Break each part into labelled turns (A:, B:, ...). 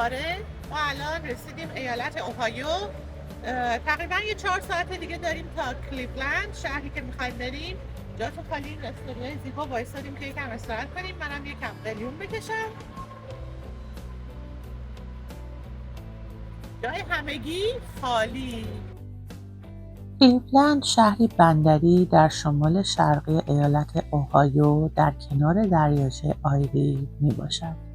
A: آره ما الان رسیدیم ایالت اوهایو. تقریبا یه 4 ساعت دیگه داریم تا کلیولند، شهری که میخوایم بریم. جاتون خالی، این رستوران زیبا وایسادیم که یکم استراحت کنیم، منم یکم قلیون بکشم. جای همگی خالی.
B: کلیولند شهری بندری در شمال شرقی ایالت اوهایو در کنار دریاچه آیری میباشد.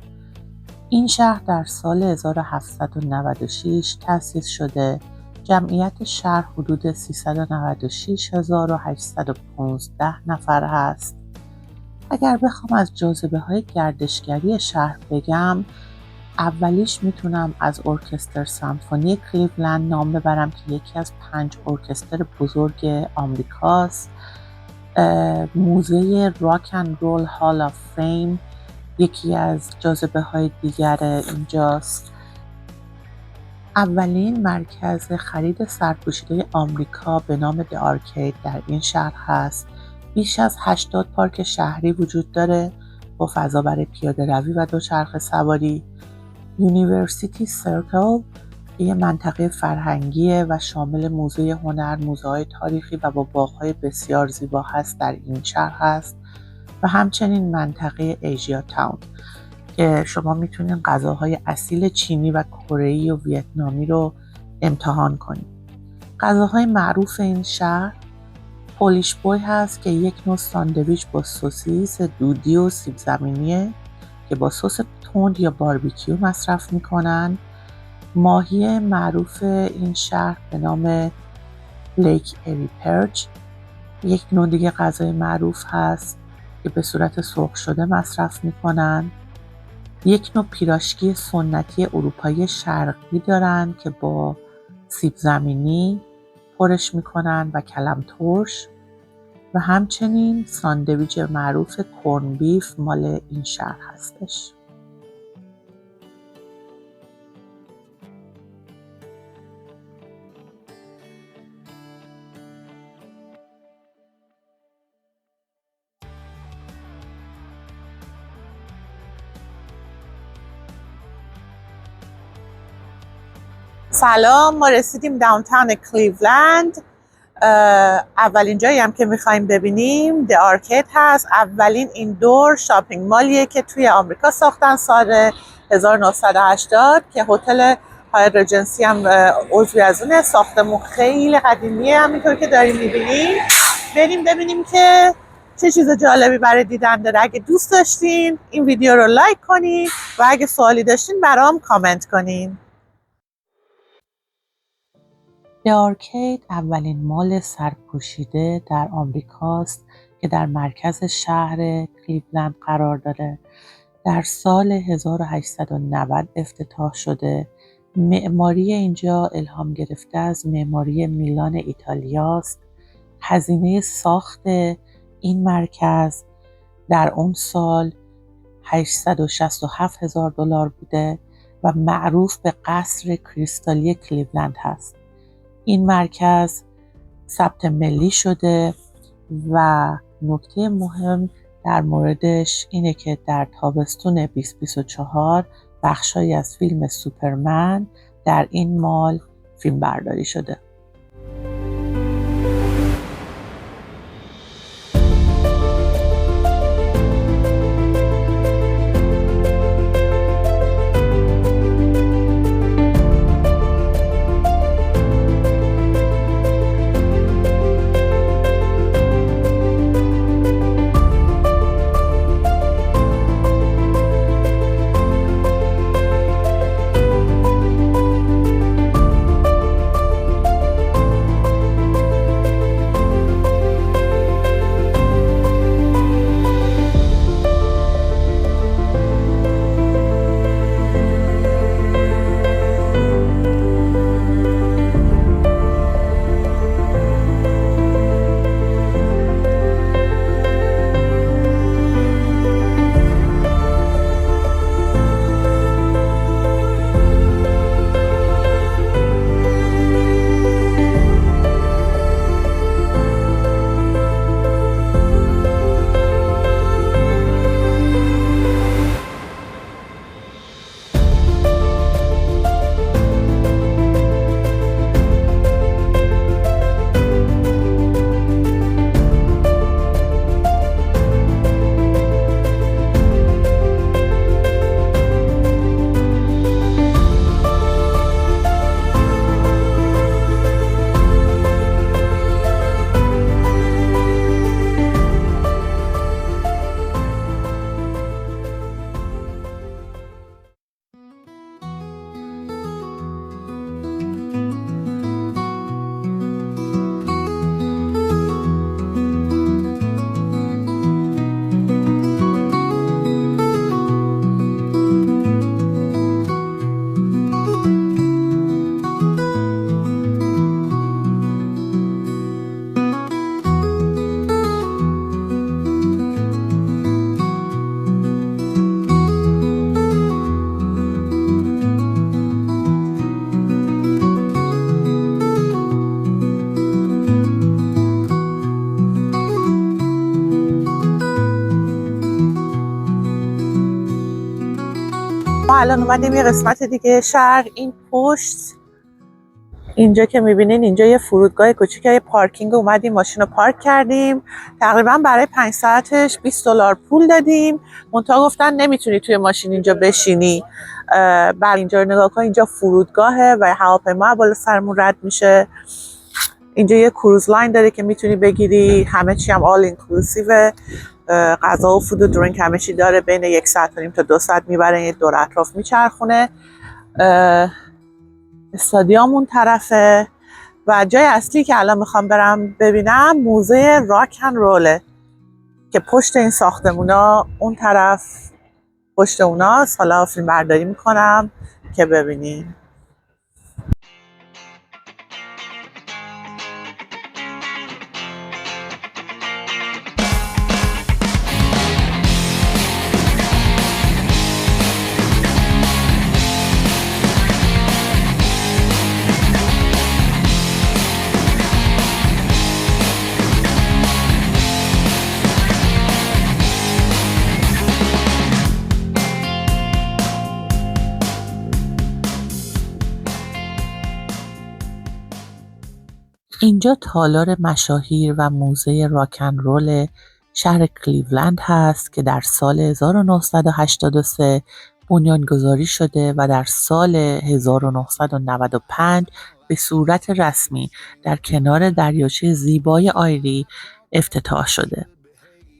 B: این شهر در سال 1796 تأسیس شده. جمعیت شهر حدود 396,815 نفر است. اگر بخوام از جاذبه‌های گردشگری شهر بگم، اولیش میتونم از ارکستر سمفونی کلیولند نام ببرم که یکی از 5 ارکستر بزرگ آمریکاست. موزه راک اند رول هال آف فیم یکی از جاذبه‌های دیگر اینجاست. اولین مرکز خرید سرپوشیده آمریکا به نام The Arcade در این شهر هست. بیش از 80 پارک شهری وجود داره با فضا برای پیاده روی و دوچرخه سواری. یونیورسیتی سرکل یه منطقه فرهنگیه و شامل موزه هنر، موزه‌های تاریخی و با باغ‌های بسیار زیبا هست در این شهر هست و همچنین منطقه ایژیا تاون که شما میتونین غذاهای اصیل چینی و کره‌ای و ویتنامی رو امتحان کنید. غذاهای معروف این شهر پولیش بوی هست که یک نوع ساندویچ با سوسیس، دودی و سیب زمینیه که با سس تند یا باربیکیو مصرف میکنن. ماهی معروف این شهر به نام لیک اری پرچ یک نوع دیگه غذای معروف هست که به صورت سرخ شده مصرف میکنن. یک نوع پیراشکی سنتی اروپایی شرقی دارن که با سیب زمینی پرش میکنن و کلم ترش و همچنین ساندویچ معروف کورن بیف مال این شهر هستش.
A: سلام، ما رسیدیم داونتاون کلیولند. اولین جایی هم که میخوایم ببینیم The Arcade هست. اولین این دور شاپینگ مالیه که توی آمریکا ساختن سال 1980 که هتل هایت رجنسی هم عضوی از اونه. ساختمون خیلی قدیمیه، همینطور که داریم میبینیم. بریم ببینیم که چه چیز جالبی برای دیدن داره. اگه دوست داشتین این ویدیو رو لایک کنین و اگه سوالی داشتین برام کامنت کنین.
B: The Arcade اولین مال سرپوشیده در آمریکاست که در مرکز شهر کلیولند قرار داره. در سال 1890 افتتاح شده. معماری اینجا الهام گرفته از معماری میلان ایتالیاست. هزینه ساخت این مرکز در اون سال $867,000 بوده و معروف به قصر کریستالی کلیولند هست. این مرکز ثبت ملی شده و نکته مهم در موردش اینه که در تابستون 2024 بخشایی از فیلم سوپرمن در این مال فیلم برداری شده.
A: الان اومدیم یه قسمت دیگه شهر. این پشت اینجا که میبینین اینجا یه فرودگاه کوچیکه، یه پارکینگ، اومدیم ماشین رو پارک کردیم. تقریبا برای 5 ساعتش $20 پول دادیم. منتها گفتن نمیتونی توی ماشین اینجا بشینی. بعد اینجا رو نگاه کن، اینجا فرودگاهه و هواپیما بالا سرمون رد میشه. اینجا یه کروز لاین داره که میتونی بگیری، همه چی هم آل اینکلوسیو، غذا و فود و درینک همه چی داره. بین 1 ساعت و نیم تا 2 ساعت میبره، یه دور اطراف میچرخونه. استادیوم اون طرفه و جای اصلی که الان میخوام برم ببینم موزه راک اند روله که پشت این ساختمونا اون طرف پشت اوناست. حالا فیلم برداری میکنم که ببینیم.
B: اینجا تالار مشاهیر و موزه راک اند رول شهر کلیولند هست که در سال 1983 بنیانگذاری شده و در سال 1995 به صورت رسمی در کنار دریاچه زیبای آیری افتتاح شده.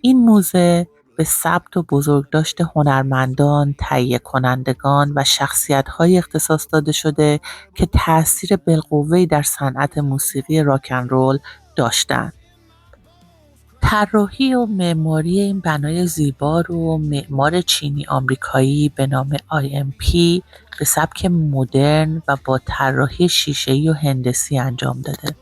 B: این موزه به ثبت و بزرگداشت هنرمندان، تهیه کنندگان و شخصیت‌های اختصاص داده شده که تأثیر بالقوه‌ای در صنعت موسیقی راک اند رول داشتند. طراحی و معماری این بنای زیبا رو معمار چینی آمریکایی به نام IMP به سبک مدرن و با طراحی شیشه‌ای و هندسی انجام داده.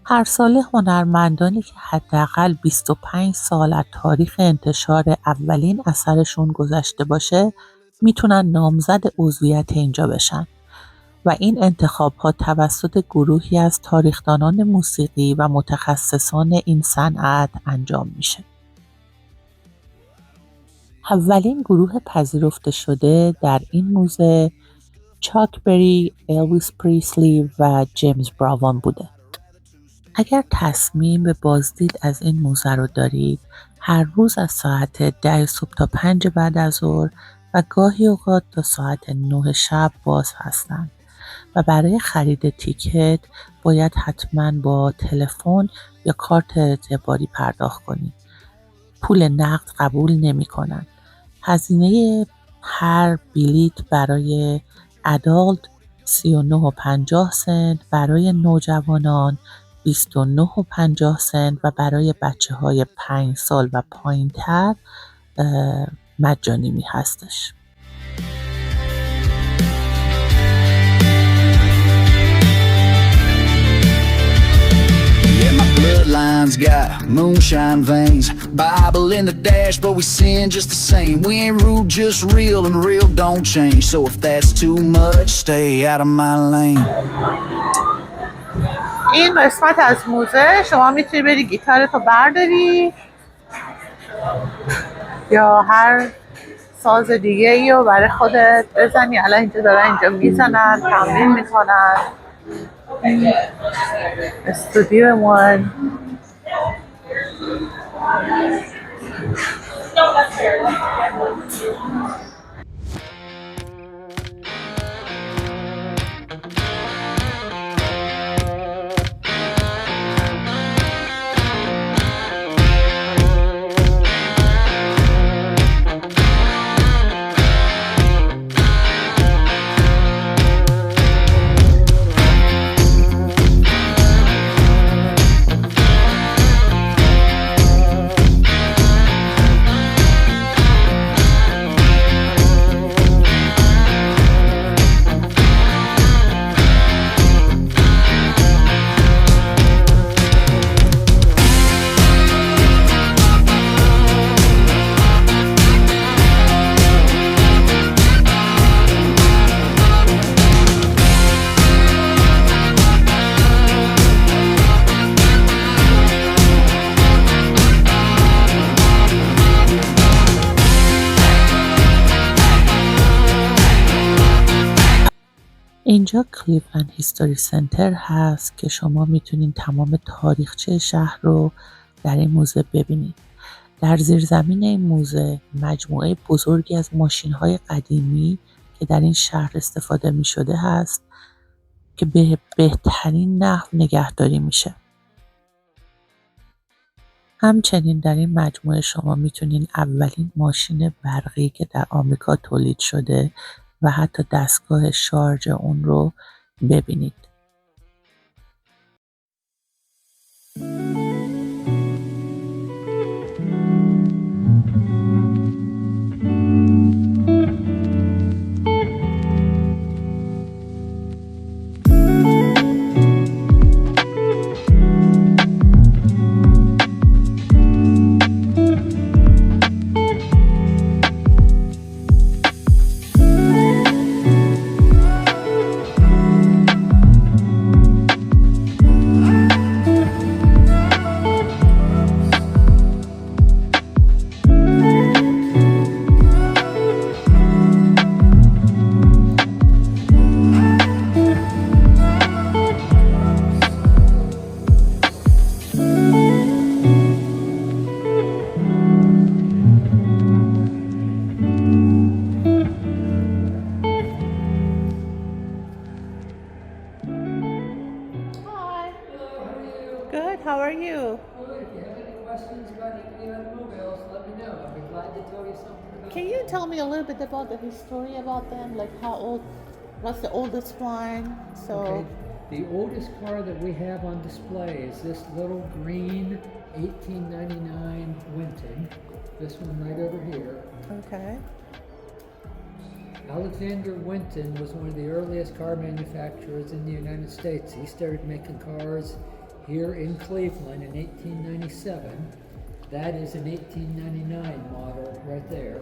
B: هر ساله هنرمندانی که حداقل 25 سال از تاریخ انتشار اولین اثرشون گذشته باشه میتونن نامزد عضویت اینجا بشن و این انتخاب‌ها توسط گروهی از تاریخ‌دانان موسیقی و متخصصان این صنعت انجام میشه. اولین گروه پذیرفته شده در این موزه چاک بری، الویس پریسلی و جیمز براون بوده. اگر تصمیم به بازدید از این موزه رو دارید، هر روز از ساعت 10 صبح تا 5 بعد از ظهر و گاهی اوقات تا ساعت 9 شب باز هستند و برای خرید تیکت باید حتما با تلفن یا کارت اعتباری پرداخت کنید. پول نقد قبول نمی کنند. هزینه هر بلیت برای ادالت 39.50 سنت، برای نوجوانان 29.50 سنت و برای بچه‌های 5 سال و پایین‌تر مجانی می هستش.
C: Bloodlines got moonshine veins, Bible in the dash, but we sin just the same. We ain't rude, just real, and real don't change. So if that's too much, stay out of my lane.
A: این قسمت از موزه شما میتونی بری گیتارتو برداری یا هر ساز دیگه ای رو برای خودت بزنی. الان اینجا دارن اینجا میزنن، تمرین میکنن. استودیو من
B: اینجا کلیولند هیستوری سنتر هست که شما میتونین تمام تاریخچه شهر رو در این موزه ببینید. در زیرزمین این موزه مجموعه بزرگی از ماشین‌های قدیمی که در این شهر استفاده می‌شده هست که به بهترین نحو نگهداری میشه. همچنین در این مجموعه شما میتونین اولین ماشین برقی که در آمریکا تولید شده و حتی دستگاه شارژ اون رو ببینید.
A: Good, how are you?
D: Good. If you have any questions about any of the automobiles, let me know. I'll be glad to tell you something about
A: Can you tell me a little bit about the history about them? Like how old, what's the oldest one? So,
D: Okay. The oldest car that we have on display is this little green 1899 Winton. This one right over here.
A: okay.
D: Alexander Winton was one of the earliest car manufacturers in the United States. He started making cars here in Cleveland in 1897. That is an 1899 model right there.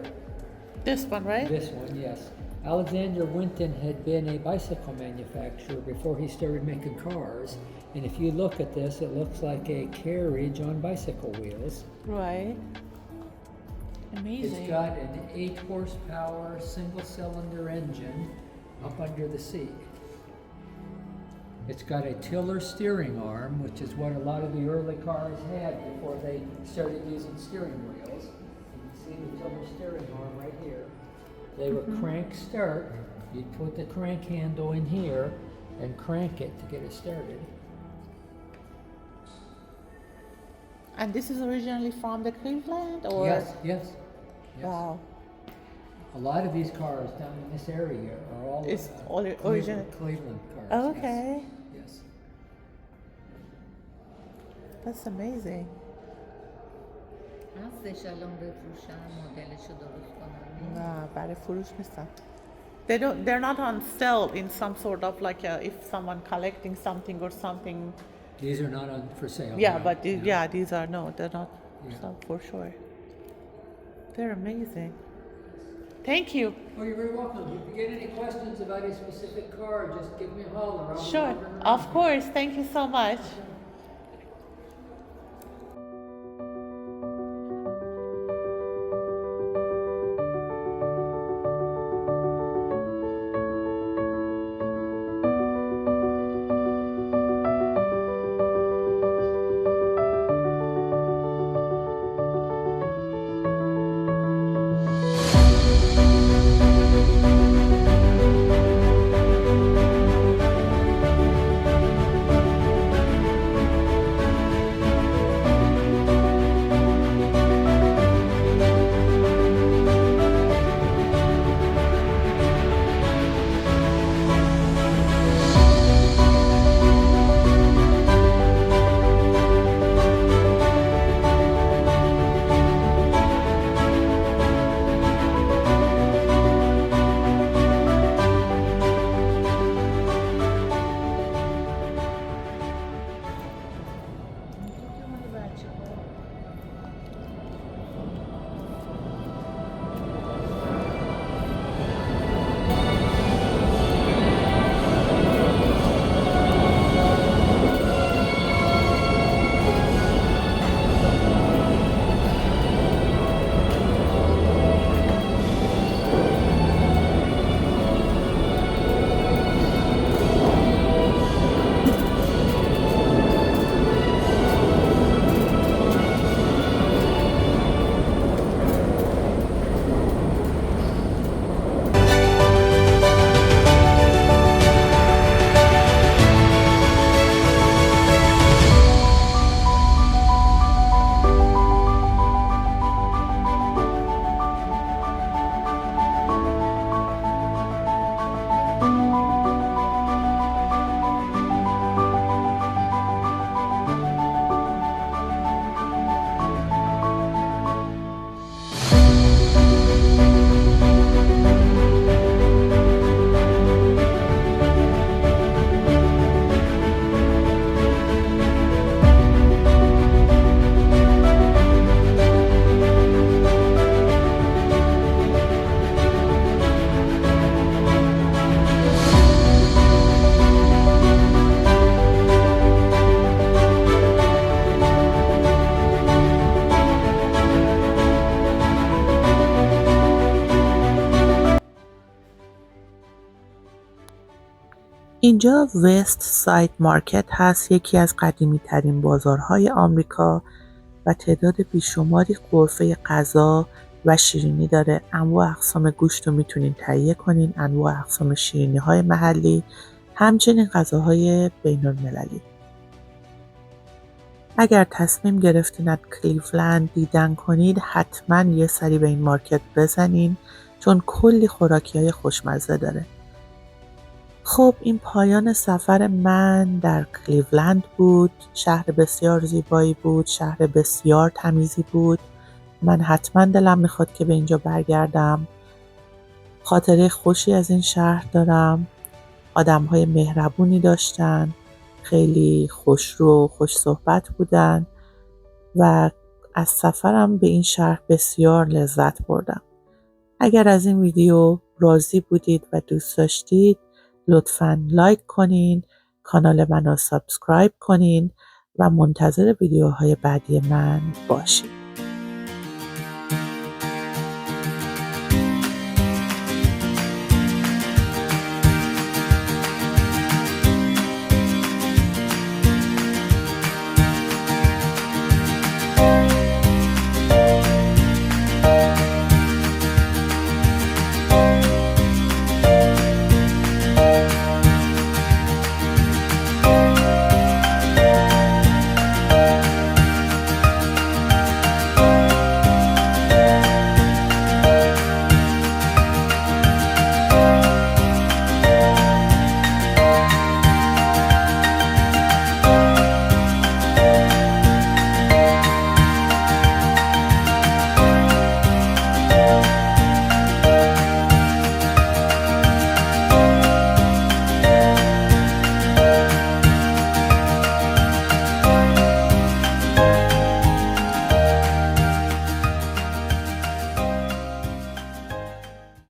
A: This one, right?
D: This one, yes. Alexander Winton had been a bicycle manufacturer before he started making cars. And if you look at this, it looks like a carriage on bicycle wheels.
A: Right. Amazing.
D: It's got an 8 horsepower single cylinder engine up under the seat. It's got a tiller steering arm, which is what a lot of the early cars had before they started using steering wheels. You can see the tiller steering arm right here. They were crank start. You'd put the crank handle in here and crank it to get it started.
A: And this is originally from the Cleveland, or?
D: Yes, yes. Yes.
A: Wow.
D: A lot of these cars down in this area are all
A: It's all original.
D: Cleveland cars.
A: Okay.
D: Yes.
A: That's amazing.
E: هستش الان بفروشن مدلشو درست کنن.
A: نه برای فروش نیستن. They're not on sale in some sort of like if someone collecting something or something.
D: These are not on for sale.
A: Yeah,
D: no,
A: but
D: no.
A: these are no, they're not
D: Yeah.
A: so for sure. They're amazing. Thank you.
D: Oh, you're very welcome. If you get any questions about a specific car, just give me a holler. I'll be
A: Sure.
D: walking around.
A: Of course. Thank you so much.
B: اینجا وست ساید مارکت هست، یکی از قدیمی ترین بازارهای آمریکا و تعداد بیشماری غرفه غذا و شیرینی داره. انواع اقسام گوشت رو میتونین تهیه کنین، انواع اقسام شیرینی های محلی، همچنین غذاهای بین المللی. اگر تصمیم گرفتین از کلیولند دیدن کنید حتما یه سری به این مارکت بزنین چون کلی خوراکی های خوشمزه داره. خب این پایان سفر من در کلیولند بود. شهر بسیار زیبایی بود، شهر بسیار تمیزی بود. من حتما دلم میخواد که به اینجا برگردم. خاطره خوشی از این شهر دارم. آدم‌های مهربونی داشتن، خیلی خوشرو، خوش صحبت بودن و از سفرم به این شهر بسیار لذت بردم. اگر از این ویدیو راضی بودید و دوست داشتید لطفاً لایک کنین، کانال منو سابسکرایب کنین و منتظر ویدیوهای بعدی من باشید.